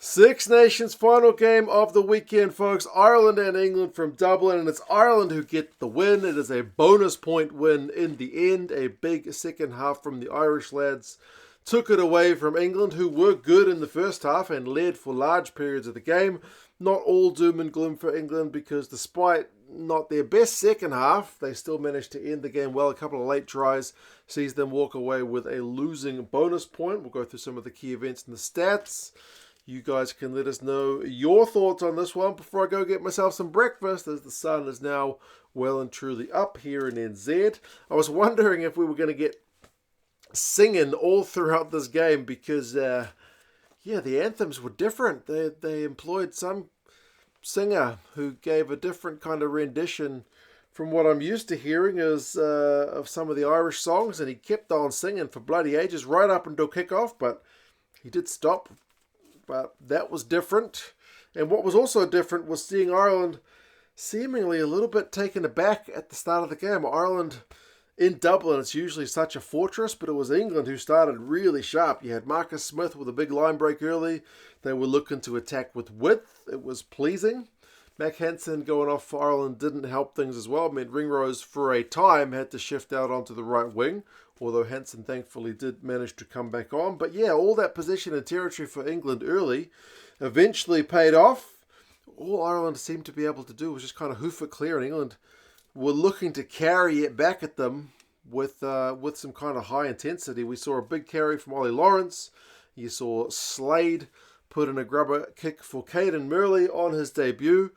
Six Nations final game of the weekend, folks. Ireland and England from Dublin, and it's Ireland who get the win. It is a bonus point win in the end. A big second half from the Irish lads took it away from England, who were good in the first half and led for large periods of the game. Not all doom and gloom for England, because despite not their best second half, they still managed to end the game well. A couple of late tries sees them walk away with a losing bonus point. We'll go through some of the key events and the stats. You guys can let us know your thoughts on this one before I go get myself some breakfast, as the sun is now well and truly up here in NZ. I was wondering if we were going to get singing all throughout this game, because the anthems were different. They employed some singer who gave a different kind of rendition from what I'm used to hearing of some of the Irish songs, and he kept on singing for bloody ages right up until kickoff, but he did stop. But that was different. And what was also different was seeing Ireland seemingly a little bit taken aback at the start of the game. Ireland in Dublin, it's usually such a fortress, but it was England who started really sharp. You had Marcus Smith with a big line break early. They were looking to attack with width. It was pleasing. Mack Hansen going off for Ireland didn't help things as well. It meant Ringrose, for a time, had to shift out onto the right wing, although Hansen thankfully did manage to come back on. But yeah, all that possession and territory for England early eventually paid off. All Ireland seemed to be able to do was just kind of hoof it clear, and England were looking to carry it back at them with some kind of high intensity. We saw a big carry from Ollie Lawrence. You saw Slade put in a grubber kick for Caden Murley on his debut,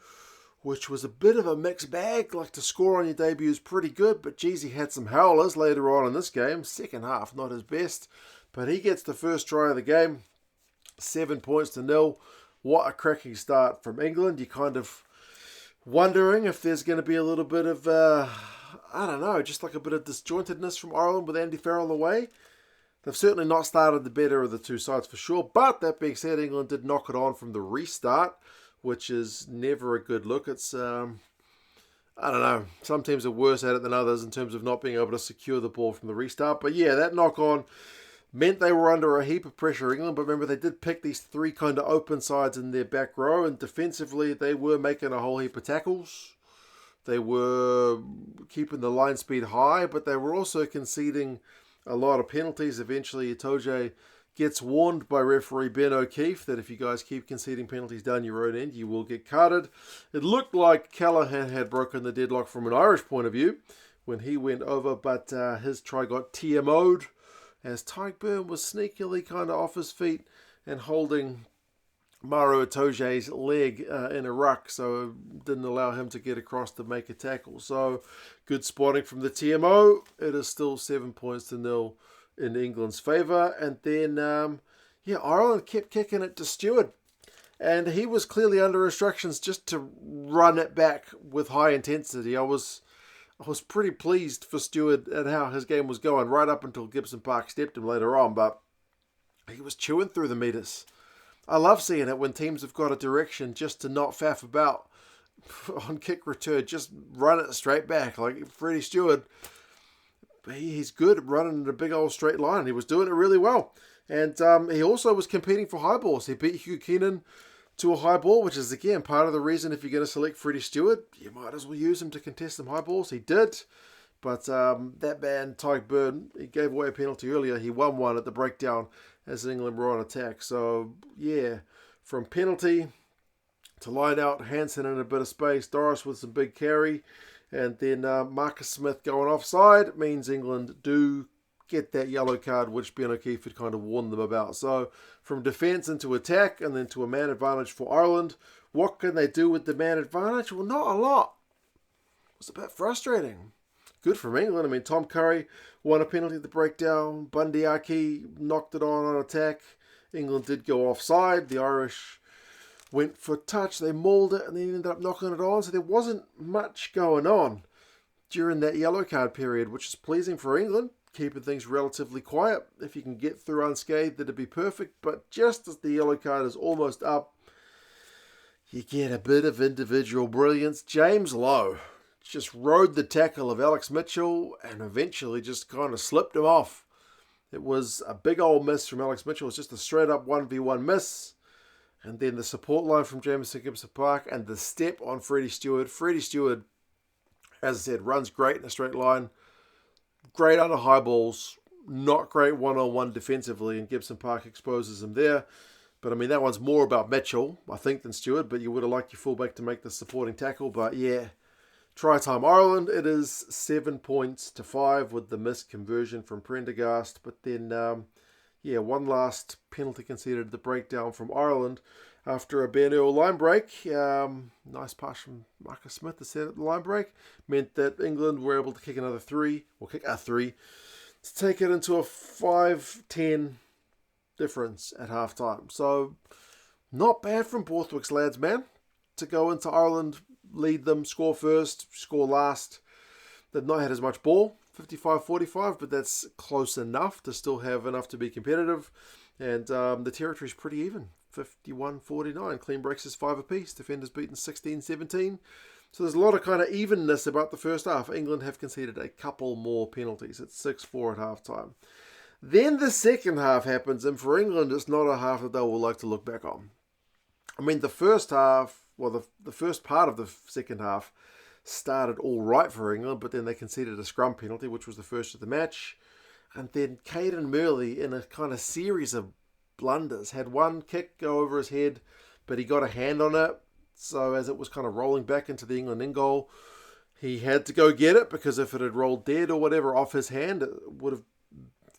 which was a bit of a mixed bag. Like, to score on your debut is pretty good, but geez, he had some howlers later on in this game. Second half, not his best, but he gets the first try of the game. 7 points to 0. What a cracking start from England. You kind of wondering if there's going to be a little bit of, just like a bit of disjointedness from Ireland with Andy Farrell away. They've certainly not started the better of the two sides for sure. But that being said, England did knock it on from the restart, which is never a good look. It's, some teams are worse at it than others in terms of not being able to secure the ball from the restart. But yeah, that knock on meant they were under a heap of pressure, England. But remember, they did pick these three kind of open sides in their back row, and defensively they were making a whole heap of tackles. They were keeping the line speed high, but they were also conceding a lot of penalties. Eventually, Tadhg gets warned by referee Ben O'Keefe that if you guys keep conceding penalties down your own end, you will get carded. It looked like Kelleher had broken the deadlock from an Irish point of view when he went over, but his try got TMO'd as Beirne was sneakily kind of off his feet and holding Maro Tadhg's leg in a ruck, so didn't allow him to get across to make a tackle. So good spotting from the TMO. It is still 7 points to 0 in England's favour. And then, Ireland kept kicking it to Stewart. And he was clearly under instructions just to run it back with high intensity. I was pretty pleased for Stewart at how his game was going, right up until Gibson-Park stepped him later on. But he was chewing through the metres. I love seeing it when teams have got a direction just to not faff about on kick return. Just run it straight back. Like Freddie Stewart, he's good at running in a big old straight line. He was doing it really well. And he also was competing for high balls. He beat Hugo Keenan to a high ball, which is, again, part of the reason if you're going to select Freddie Stewart, you might as well use him to contest some high balls. He did. But that man, Tadhg Beirne, he gave away a penalty earlier. He won one at the breakdown as England were on attack. So, yeah, from penalty to line out, Hansen in a bit of space, Doris with some big carry, and then Marcus Smith going offside means England do get that yellow card, which Ben O'Keefe had kind of warned them about. So, from defence into attack and then to a man advantage for Ireland. What can they do with the man advantage? Well, not a lot. It was a bit frustrating. Good from England. I mean, Tom Curry won a penalty at the breakdown. Bundee knocked it on attack. England did go offside. The Irish went for touch. They mauled it and then ended up knocking it on. So there wasn't much going on during that yellow card period, which is pleasing for England, keeping things relatively quiet. If you can get through unscathed, that'd be perfect. But just as the yellow card is almost up, you get a bit of individual brilliance. James Lowe just rode the tackle of Alex Mitchell and eventually just kind of slipped him off. It was a big old miss from Alex Mitchell. It was just a straight up 1v1 miss. And then the support line from Jamison, Gibson-Park, and the step on Freddie Stewart. Freddie Stewart, as I said, runs great in a straight line. Great under high balls. Not great one-on-one defensively, and Gibson-Park exposes him there. But, I mean, that one's more about Mitchell, I think, than Stewart. But you would have liked your fullback to make the supporting tackle. But, yeah, try time Ireland. It is 7 points to 5 with the missed conversion from Prendergast. But then, one last penalty conceded at the breakdown from Ireland after a Beirne line break. Nice pass from Marcus Smith to set up the line break. Meant that England were able to kick a three, to take it into a 5-10 difference at half-time. So, not bad from Borthwick's lads, man, to go into Ireland, lead them, score first, score last. They've not had as much ball, 55-45, but that's close enough to still have enough to be competitive. And the territory's pretty even, 51-49. Clean breaks is 5 apiece. Defenders beaten 16-17. So there's a lot of kind of evenness about the first half. England have conceded a couple more penalties. It's 6-4 at half-time. Then the second half happens, and for England, it's not a half that they will like to look back on. I mean, the first half, the first part of the second half started all right for England, but then they conceded a scrum penalty, which was the first of the match. And then Caden Murley, in a kind of series of blunders, had one kick go over his head, but he got a hand on it. So as it was kind of rolling back into the England end goal, he had to go get it, because if it had rolled dead or whatever off his hand, it would have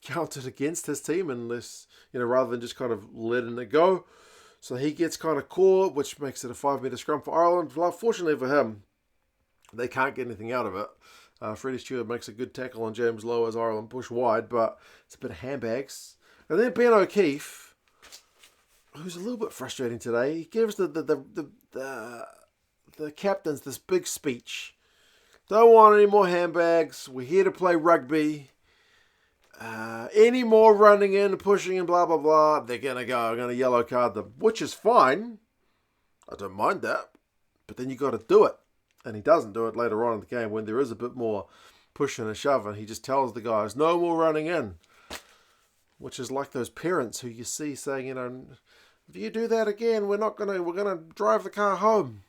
counted against his team, unless, rather than just kind of letting it go. So he gets kind of caught, which makes it a 5-metre scrum for Ireland. Well, fortunately for him, they can't get anything out of it. Freddie Stewart makes a good tackle on James Lowe as Ireland push wide, but it's a bit of handbags. And then Ben O'Keefe, who's a little bit frustrating today, he gives the captains this big speech. Don't want any more handbags. We're here to play rugby. Any more running in, pushing and blah, blah, blah, they're going to go. I'm going to yellow card them, which is fine. I don't mind that. But then you got to do it. And he doesn't do it later on in the game when there is a bit more pushing and shoving. He just tells the guys, no more running in. Which is like those parents who you see saying, if you do that again, we're going to drive the car home.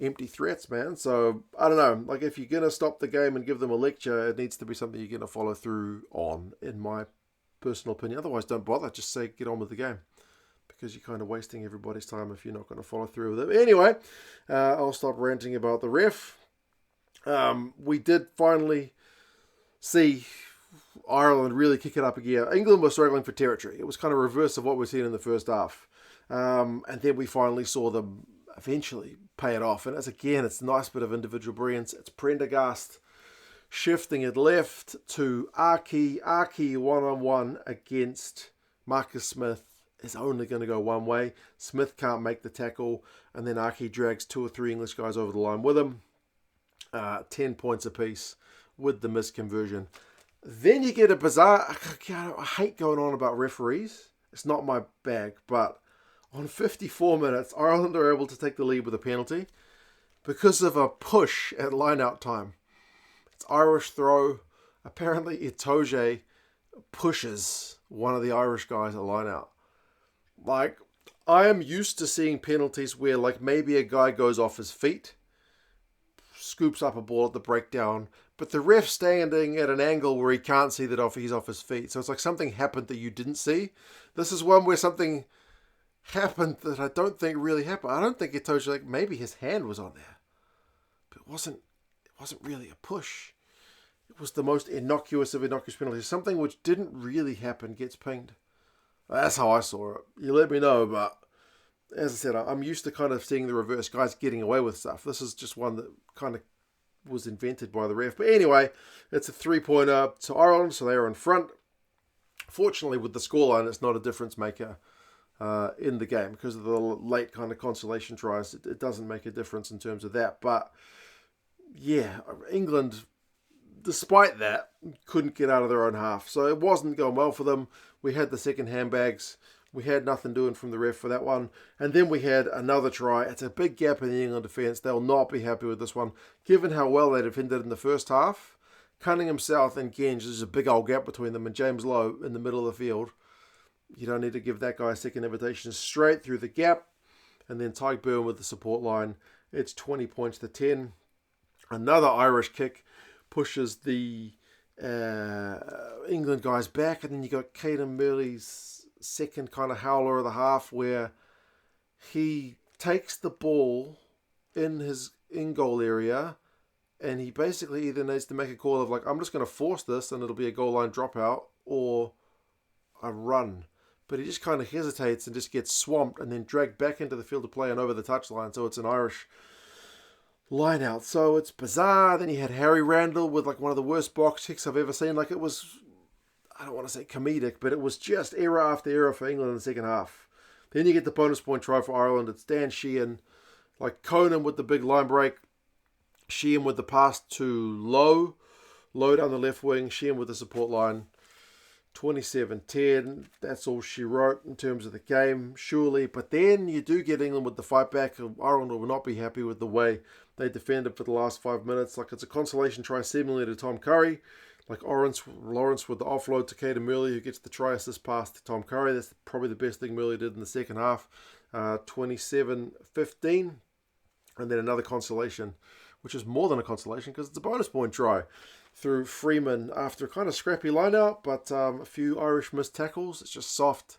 Empty threats, man. So, I don't know. Like, if you're going to stop the game and give them a lecture, it needs to be something you're going to follow through on, in my personal opinion. Otherwise, don't bother. Just say, get on with the game. Because you're kind of wasting everybody's time if you're not going to follow through with it. Anyway, I'll stop ranting about the ref. We did finally see Ireland really kick it up a gear. England was struggling for territory. It was kind of reverse of what we've seen in the first half. And then we finally saw them eventually pay it off. And it's a nice bit of individual brilliance. It's Prendergast shifting it left to Archie. Archie one-on-one against Marcus Smith is only going to go one way. Smith can't make the tackle, and then Archie drags 2 or 3 English guys over the line with him. 10 points apiece with the misconversion. Then you get a bizarre... I hate going on about referees. It's not my bag, but on 54 minutes, Ireland are able to take the lead with a penalty because of a push at line-out time. It's Irish throw. Apparently, Tadhg pushes one of the Irish guys at line-out. Like, I am used to seeing penalties where, like, maybe a guy goes off his feet, scoops up a ball at the breakdown, but the ref's standing at an angle where he can't see that he's off his feet. So it's like something happened that you didn't see. This is one where something happened that I don't think really happened. I don't think it told you, like, maybe his hand was on there, but it wasn't really a push. It was the most innocuous of innocuous penalties. Something which didn't really happen gets pinged. That's how I saw it. You let me know, but as I said, I'm used to kind of seeing the reverse, guys getting away with stuff. This is just one that kind of was invented by the ref. But anyway, it's a 3-pointer to Ireland, so they are in front. Fortunately, with the scoreline, it's not a difference maker in the game because of the late kind of consolation tries. It doesn't make a difference in terms of that. But yeah, England, despite that, couldn't get out of their own half. So it wasn't going well for them. We had the second handbags. We had nothing doing from the ref for that one. And then we had another try. It's a big gap in the England defence. They'll not be happy with this one. Given how well they defended in the first half, Cunningham-South and Genge, there's a big old gap between them, and James Lowe in the middle of the field. You don't need to give that guy a second invitation. Straight through the gap. And then Tadhg Beirne with the support line. It's 20 points to 10. Another Irish kick pushes the England guys back. And then you got Caelan Murley's second kind of howler of the half, where he takes the ball in his in-goal area, and he basically either needs to make a call of like, I'm just going to force this and it'll be a goal line dropout, or a run. But he just kind of hesitates and just gets swamped and then dragged back into the field of play and over the touchline. So it's an Irish line out. So it's bizarre. Then you had Harry Randall with like one of the worst box kicks I've ever seen. Like, it was, I don't want to say comedic, but it was just error after error for England in the second half. Then you get the bonus point try for Ireland. It's Dan Sheehan, like Conan with the big line break. Sheehan with the pass to Lowe. Lowe down the left wing. Sheehan with the support line. 27-10. That's all she wrote in terms of the game, surely. But then you do get England with the fight back. Ireland will not be happy with the way they defended for the last 5 minutes. Like, it's a consolation try seemingly to Tom Curry. Like Lawrence with the offload to Caelan Murley, who gets the try assist pass to Tom Curry. That's probably the best thing Murley did in the second half. 27-15. And then another consolation, which is more than a consolation because it's a bonus point try through Freeman after a kind of scrappy line-out, but a few Irish missed tackles. It's just soft,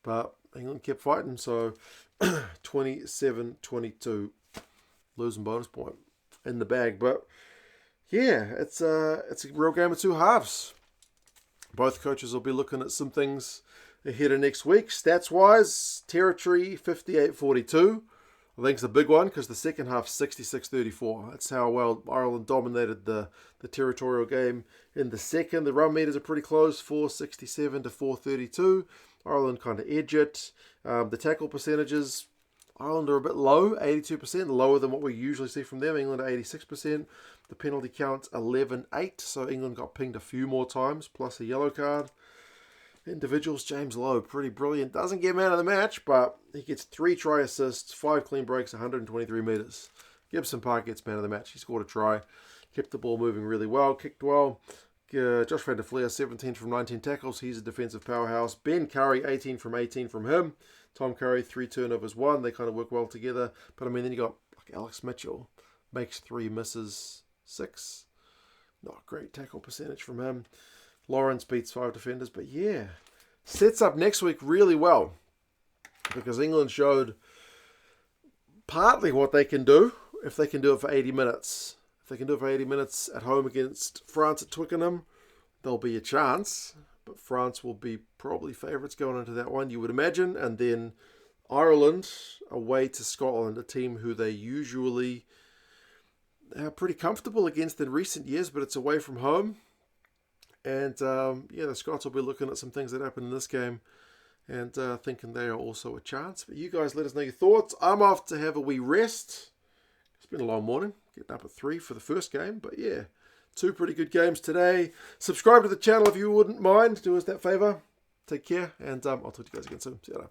but England kept fighting. So 27-22, losing bonus point in the bag. But yeah, it's a real game of two halves. Both coaches will be looking at some things ahead of next week. Stats-wise, territory 58-42. I think it's a big one because the second half 66-34. That's how well Ireland dominated the territorial game in the second. The run meters are pretty close, 467 to 432. Ireland kind of edge it. The tackle percentages, Ireland are a bit low, 82%, lower than what we usually see from them. England are 86%. The penalty count's 11-8, so England got pinged a few more times, plus a yellow card. Individuals, James Lowe, pretty brilliant. Doesn't get man of the match, but he gets 3 try assists, 5 clean breaks, 123 metres. Gibson-Park gets man of the match. He scored a try, kept the ball moving really well, kicked well. Josh van der Flier, 17 from 19 tackles. He's a defensive powerhouse. Ben Curry, 18 from 18 from him. Tom Curry, 3 turnovers, 1. They kind of work well together. But, I mean, then you got like Alex Mitchell, makes 3 misses, 6. Not great tackle percentage from him. Lawrence beats 5 defenders, but yeah, sets up next week really well because England showed partly what they can do if they can do it for 80 minutes. If they can do it for 80 minutes at home against France at Twickenham, there'll be a chance, but France will be probably favourites going into that one, you would imagine. And then Ireland away to Scotland, a team who they usually are pretty comfortable against in recent years, but it's away from home. And, yeah, the Scots will be looking at some things that happened in this game and thinking they are also a chance. But you guys let us know your thoughts. I'm off to have a wee rest. It's been a long morning, getting up at 3 for the first game. But, yeah, 2 pretty good games today. Subscribe to the channel if you wouldn't mind. Do us that favour. Take care, and I'll talk to you guys again soon. See you later.